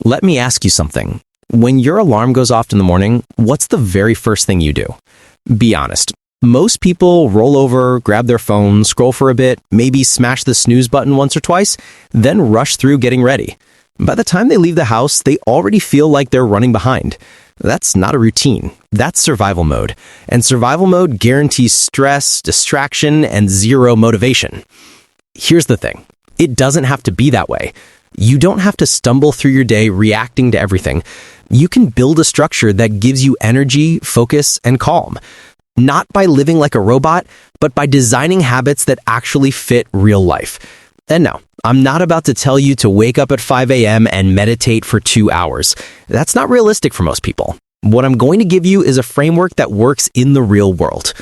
Let me ask you something. When your alarm goes off in the morning, what's the very first thing you do? Be honest. Most people roll over, grab their phone, scroll for a bit, maybe smash the snooze button once or twice, then rush through getting ready. By the time they leave the house, they already feel like they're running behind. That's not a routine. That's survival mode. And survival mode guarantees stress, distraction, and zero motivation. Here's the thing. It doesn't have to be that way. You don't have to stumble through your day reacting to everything. You can build a structure that gives you energy, focus, and calm. Not by living like a robot, but by designing habits that actually fit real life. And no, I'm not about to tell you to wake up at 5 a.m. and meditate for 2 hours. That's not realistic for most people. What I'm going to give you is a framework that works in the real world.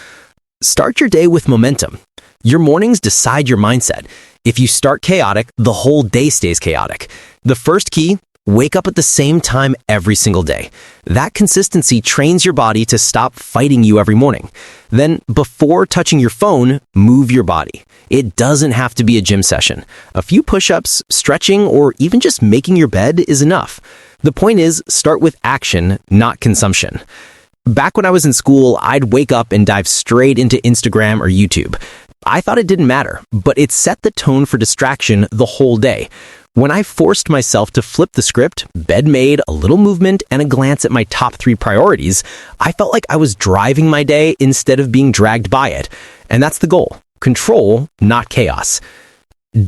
Start your day with momentum. Your mornings decide your mindset. If you start chaotic, the whole day stays chaotic. The first key: wake up at the same time every single day. That consistency trains your body to stop fighting you every morning. Then, before touching your phone, move your body. It doesn't have to be a gym session. A few push-ups, stretching, or even just making your bed is enough. The point is, start with action, not consumption. Back when I was in school, I'd wake up and dive straight into Instagram or YouTube. I thought it didn't matter, but it set the tone for distraction the whole day. When I forced myself to flip the script, bed made, a little movement, and a glance at my top 3 priorities, I felt like I was driving my day instead of being dragged by it. And that's the goal. Control, not chaos.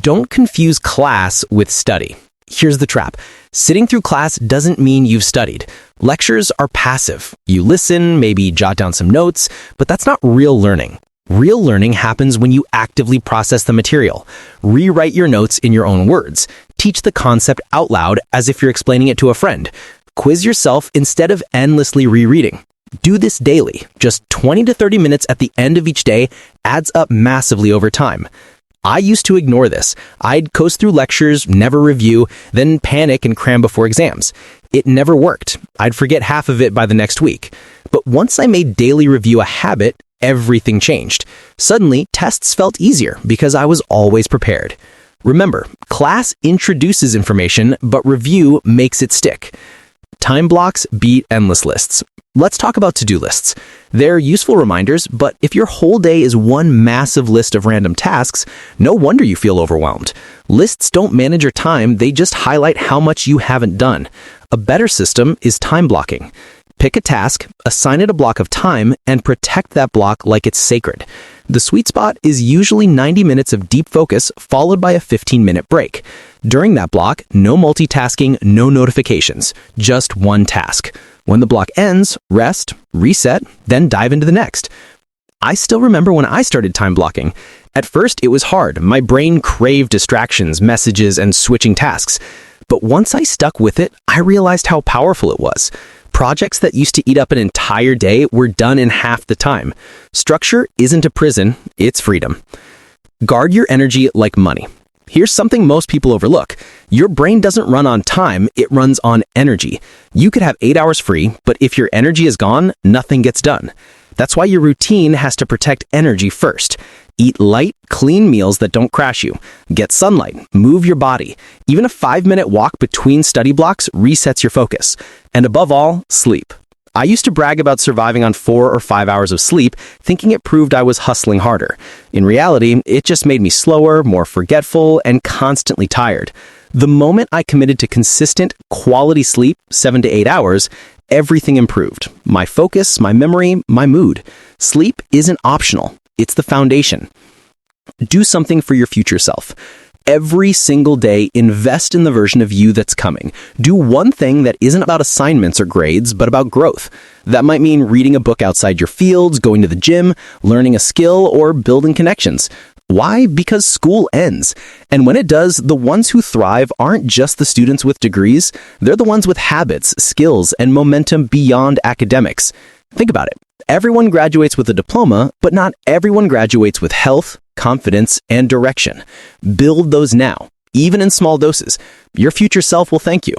Don't confuse class with study. Here's the trap. Sitting through class doesn't mean you've studied. Lectures are passive. You listen, maybe jot down some notes, but that's not real learning. Real learning happens when you actively process the material. Rewrite your notes in your own words. Teach the concept out loud as if you're explaining it to a friend. Quiz yourself instead of endlessly rereading. Do this daily. Just 20 to 30 minutes at the end of each day adds up massively over time. I used to ignore this. I'd coast through lectures, never review, then panic and cram before exams. It never worked. I'd forget half of it by the next week. But once I made daily review a habit, everything changed. Suddenly, tests felt easier because I was always prepared. Remember, class introduces information, but review makes it stick. Time blocks beat endless lists. Let's talk about to-do lists. They're useful reminders, but if your whole day is one massive list of random tasks, no wonder you feel overwhelmed. Lists don't manage your time, they just highlight how much you haven't done. A better system is time blocking. Pick a task, assign it a block of time, and protect that block like it's sacred. The sweet spot is usually 90 minutes of deep focus followed by a 15-minute break. During that block, no multitasking, no notifications, just one task. When the block ends, rest, reset, then dive into the next. I still remember when I started time blocking. At first, it was hard. My brain craved distractions, messages, and switching tasks. But once I stuck with it, I realized how powerful it was. Projects that used to eat up an entire day were done in half the time. Structure isn't a prison, it's freedom. Guard your energy like money. Here's something most people overlook. Your brain doesn't run on time, it runs on energy. You could have 8 hours free, but if your energy is gone, nothing gets done. That's why your routine has to protect energy first. Eat light, clean meals that don't crash you. Get sunlight, move your body. Even a 5-minute walk between study blocks resets your focus. And above all, sleep. I used to brag about surviving on 4 or 5 hours of sleep, thinking it proved I was hustling harder. In reality, it just made me slower, more forgetful, and constantly tired. The moment I committed to consistent, quality sleep, 7 to 8 hours, everything improved. My focus, my memory, my mood. Sleep isn't optional. It's the foundation. Do something for your future self. Every single day, invest in the version of you that's coming. Do one thing that isn't about assignments or grades, but about growth. That might mean reading a book outside your fields, going to the gym, learning a skill, or building connections. Why? Because school ends. And when it does, the ones who thrive aren't just the students with degrees. They're the ones with habits, skills, and momentum beyond academics. Think about it. Everyone graduates with a diploma, but not everyone graduates with health, confidence, and direction. Build those now, even in small doses. Your future self will thank you.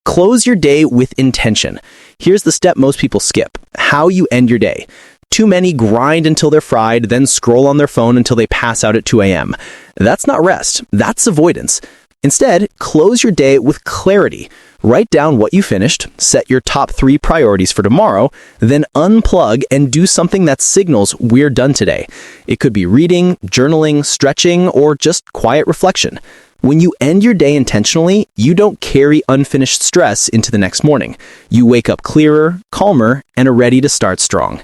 Close your day with intention. Here's the step most people skip: how you end your day. Too many grind until they're fried, then scroll on their phone until they pass out at 2 a.m. That's not rest, that's avoidance. Instead, close your day with clarity. Write down what you finished, set your top 3 priorities for tomorrow, then unplug and do something that signals we're done today. It could be reading, journaling, stretching, or just quiet reflection. When you end your day intentionally, you don't carry unfinished stress into the next morning. You wake up clearer, calmer, and are ready to start strong.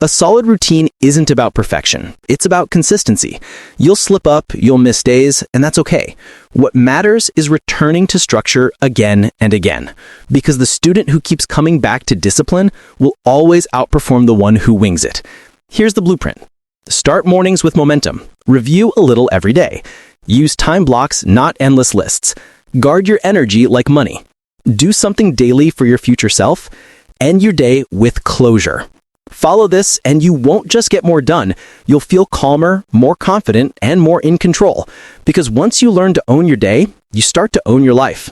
A solid routine isn't about perfection. It's about consistency. You'll slip up, you'll miss days, and that's okay. What matters is returning to structure again and again. Because the student who keeps coming back to discipline will always outperform the one who wings it. Here's the blueprint. Start mornings with momentum. Review a little every day. Use time blocks, not endless lists. Guard your energy like money. Do something daily for your future self. End your day with closure. Follow this and you won't just get more done, you'll feel calmer, more confident, and more in control. Because once you learn to own your day, you start to own your life.